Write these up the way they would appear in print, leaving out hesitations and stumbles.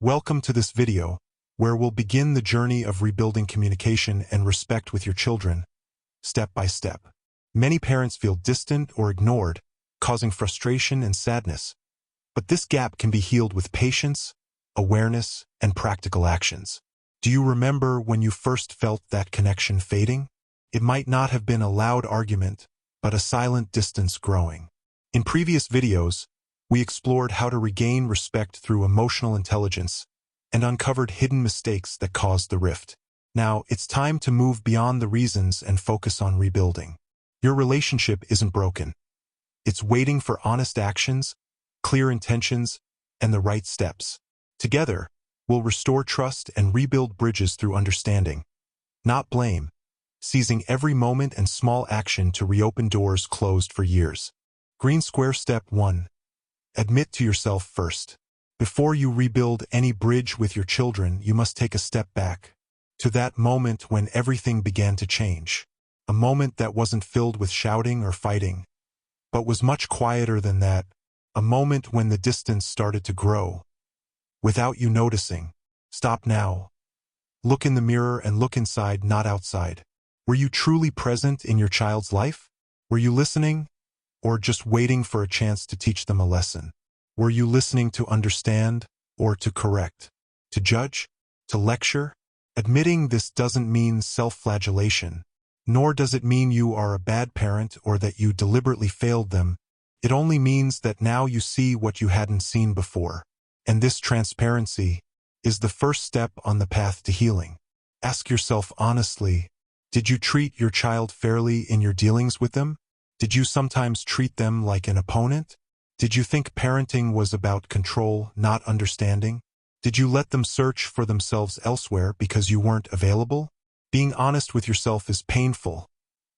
Welcome to this video, where we'll begin the journey of rebuilding communication and respect with your children, step by step. Many parents feel distant or ignored, causing frustration and sadness. But this gap can be healed with patience, awareness, and practical actions. Do you remember when you first felt that connection fading? It might not have been a loud argument, but a silent distance growing. In previous videos, we explored how to regain respect through emotional intelligence and uncovered hidden mistakes that caused the rift. Now, it's time to move beyond the reasons and focus on rebuilding. Your relationship isn't broken. It's waiting for honest actions, clear intentions, and the right steps. Together, we'll restore trust and rebuild bridges through understanding, not blame, seizing every moment and small action to reopen doors closed for years. Green Square Step 1. Admit to yourself first. Before you rebuild any bridge with your children, you must take a step back to that moment when everything began to change. A moment that wasn't filled with shouting or fighting, but was much quieter than that. A moment when the distance started to grow without you noticing. Stop now. Look in the mirror and look inside, not outside. Were you truly present in your child's life? Were you listening, or just waiting for a chance to teach them a lesson? Were you listening to understand or to correct? To judge? To lecture? Admitting this doesn't mean self-flagellation, nor does it mean you are a bad parent or that you deliberately failed them. It only means that now you see what you hadn't seen before. And this transparency is the first step on the path to healing. Ask yourself honestly, did you treat your child fairly in your dealings with them? Did you sometimes treat them like an opponent? Did you think parenting was about control, not understanding? Did you let them search for themselves elsewhere because you weren't available? Being honest with yourself is painful.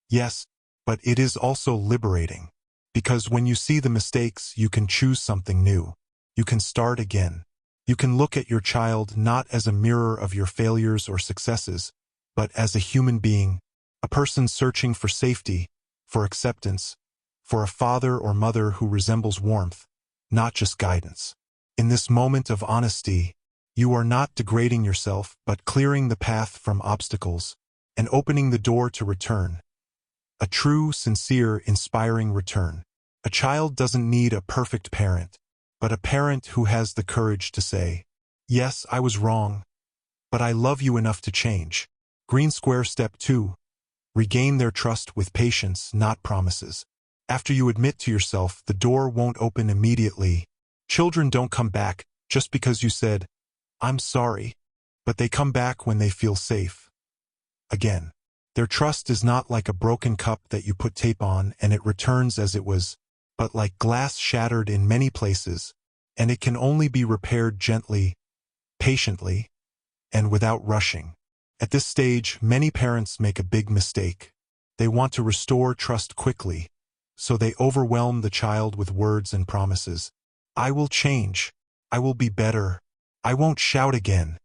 Yes, but it is also liberating. Because when you see the mistakes, you can choose something new. You can start again. You can look at your child not as a mirror of your failures or successes, but as a human being, a person searching for safety, for acceptance, for a father or mother who resembles warmth, not just guidance. In this moment of honesty, you are not degrading yourself but clearing the path from obstacles and opening the door to return. A true, sincere, inspiring return. A child doesn't need a perfect parent, but a parent who has the courage to say, "Yes, I was wrong, but I love you enough to change." Green Square Step 2. Regain their trust with patience, not promises. After you admit to yourself, the door won't open immediately. Children don't come back just because you said, "I'm sorry," but they come back when they feel safe. Again, their trust is not like a broken cup that you put tape on and it returns as it was, but like glass shattered in many places, and it can only be repaired gently, patiently, and without rushing. At this stage, many parents make a big mistake. They want to restore trust quickly, so they overwhelm the child with words and promises. "I will change. I will be better. I won't shout again."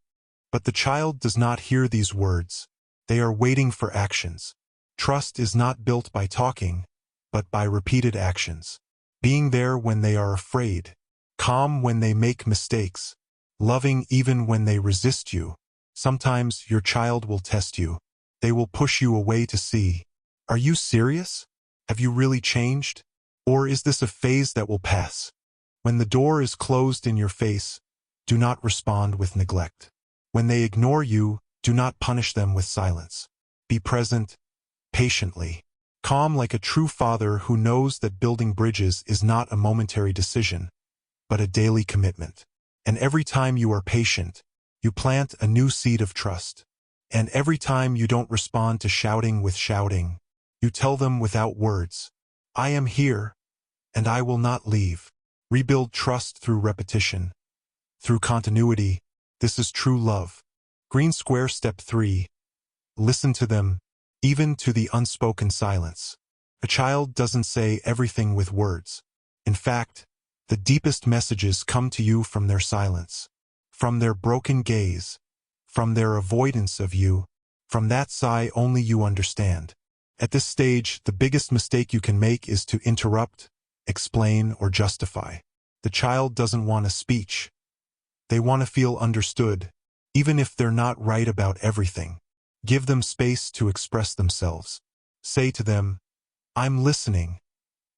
But the child does not hear these words. They are waiting for actions. Trust is not built by talking, but by repeated actions. Being there when they are afraid, calm when they make mistakes, loving even when they resist you. Sometimes your child will test you. They will push you away to see, are you serious? Have you really changed? Or is this a phase that will pass? When the door is closed in your face, do not respond with neglect. When they ignore you, do not punish them with silence. Be present, patiently, calm like a true father who knows that building bridges is not a momentary decision, but a daily commitment. And every time you are patient, you plant a new seed of trust. And every time you don't respond to shouting with shouting, you tell them without words, "I am here, and I will not leave." Rebuild trust through repetition, through continuity. This is true love. Green Square Step 3. Listen to them, even to the unspoken silence. A child doesn't say everything with words. In fact, the deepest messages come to you from their silence. From their broken gaze, from their avoidance of you, from that sigh only you understand. At this stage, the biggest mistake you can make is to interrupt, explain, or justify. The child doesn't want a speech. They want to feel understood, even if they're not right about everything. Give them space to express themselves. Say to them, "I'm listening,"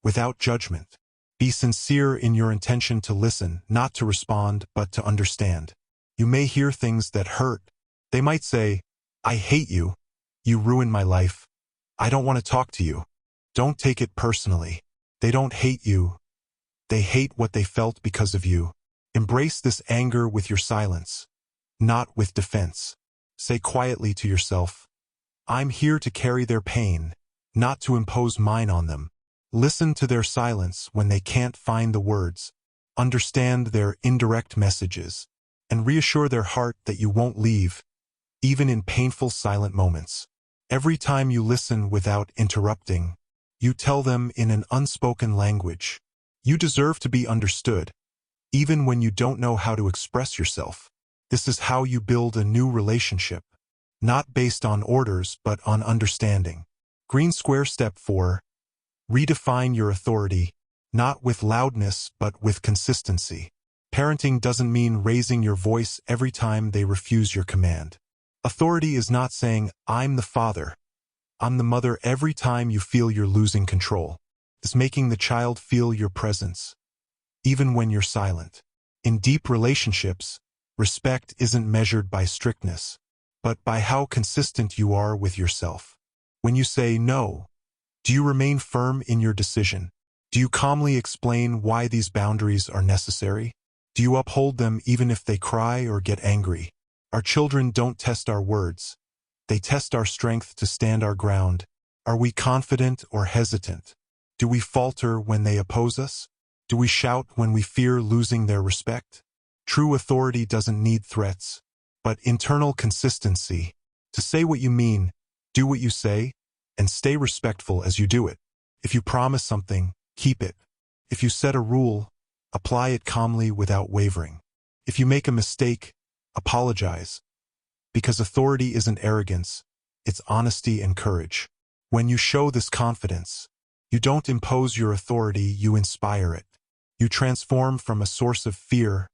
without judgment. Be sincere in your intention to listen, not to respond, but to understand. You may hear things that hurt. They might say, "I hate you. You ruined my life. I don't want to talk to you." Don't take it personally. They don't hate you. They hate what they felt because of you. Embrace this anger with your silence, not with defense. Say quietly to yourself, "I'm here to carry their pain, not to impose mine on them." Listen to their silence when they can't find the words. Understand their indirect messages, and reassure their heart that you won't leave, even in painful silent moments. Every time you listen without interrupting, you tell them in an unspoken language, "You deserve to be understood," even when you don't know how to express yourself. This is how you build a new relationship, not based on orders but on understanding. Green Square Step 4. Redefine your authority, not with loudness but with consistency. Parenting doesn't mean raising your voice every time they refuse your command. Authority is not saying, "I'm the father, I'm the mother" every time you feel you're losing control. It's making the child feel your presence, even when you're silent. In deep relationships, respect isn't measured by strictness, but by how consistent you are with yourself. When you say no, do you remain firm in your decision? Do you calmly explain why these boundaries are necessary? Do you uphold them even if they cry or get angry? Our children don't test our words. They test our strength to stand our ground. Are we confident or hesitant? Do we falter when they oppose us? Do we shout when we fear losing their respect? True authority doesn't need threats, but internal consistency. To say what you mean, do what you say, and stay respectful as you do it. If you promise something, keep it. If you set a rule, apply it calmly without wavering. If you make a mistake, apologize. Because authority isn't arrogance, it's honesty and courage. When you show this confidence, you don't impose your authority, you inspire it. You transform from a source of fear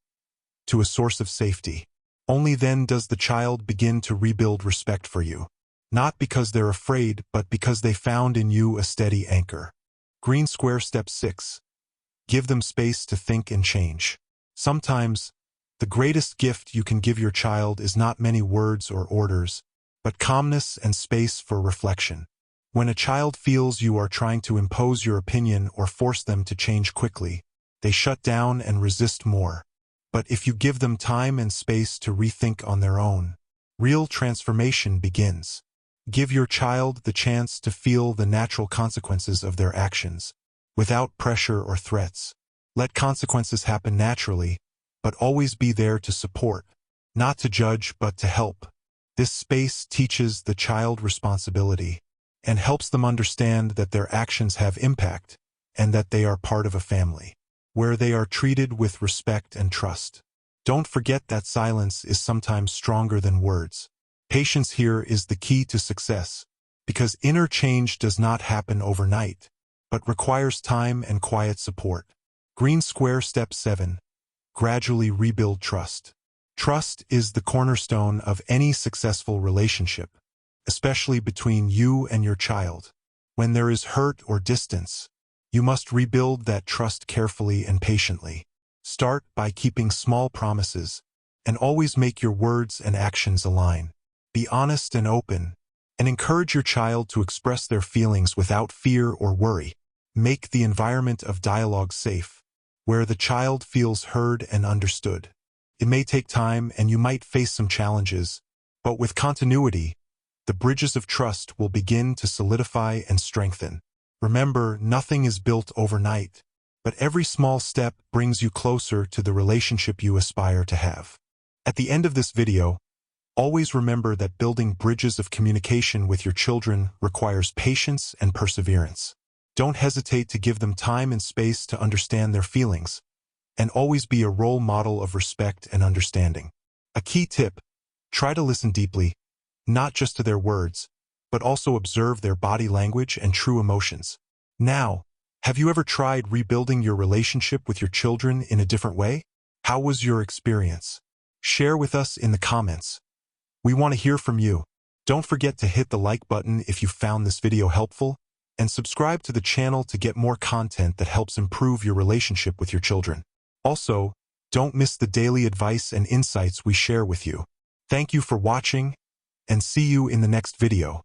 to a source of safety. Only then does the child begin to rebuild respect for you. Not because they're afraid, but because they found in you a steady anchor. Green Square Step 6. Give them space to think and change. Sometimes, the greatest gift you can give your child is not many words or orders, but calmness and space for reflection. When a child feels you are trying to impose your opinion or force them to change quickly, they shut down and resist more. But if you give them time and space to rethink on their own, real transformation begins. Give your child the chance to feel the natural consequences of their actions, without pressure or threats. Let consequences happen naturally, but always be there to support, not to judge but to help. This space teaches the child responsibility and helps them understand that their actions have impact and that they are part of a family, where they are treated with respect and trust. Don't forget that silence is sometimes stronger than words. Patience here is the key to success, because inner change does not happen overnight, but requires time and quiet support. Green Square Step 7. Gradually rebuild trust. Trust is the cornerstone of any successful relationship, especially between you and your child. When there is hurt or distance, you must rebuild that trust carefully and patiently. Start by keeping small promises, and always make your words and actions align. Be honest and open, and encourage your child to express their feelings without fear or worry. Make the environment of dialogue safe, where the child feels heard and understood. It may take time and you might face some challenges, but with continuity, the bridges of trust will begin to solidify and strengthen. Remember, nothing is built overnight, but every small step brings you closer to the relationship you aspire to have. At the end of this video, always remember that building bridges of communication with your children requires patience and perseverance. Don't hesitate to give them time and space to understand their feelings, and always be a role model of respect and understanding. A key tip: try to listen deeply, not just to their words, but also observe their body language and true emotions. Now, have you ever tried rebuilding your relationship with your children in a different way? How was your experience? Share with us in the comments. We want to hear from you. Don't forget to hit the like button if you found this video helpful, and subscribe to the channel to get more content that helps improve your relationship with your children. Also, don't miss the daily advice and insights we share with you. Thank you for watching, and see you in the next video.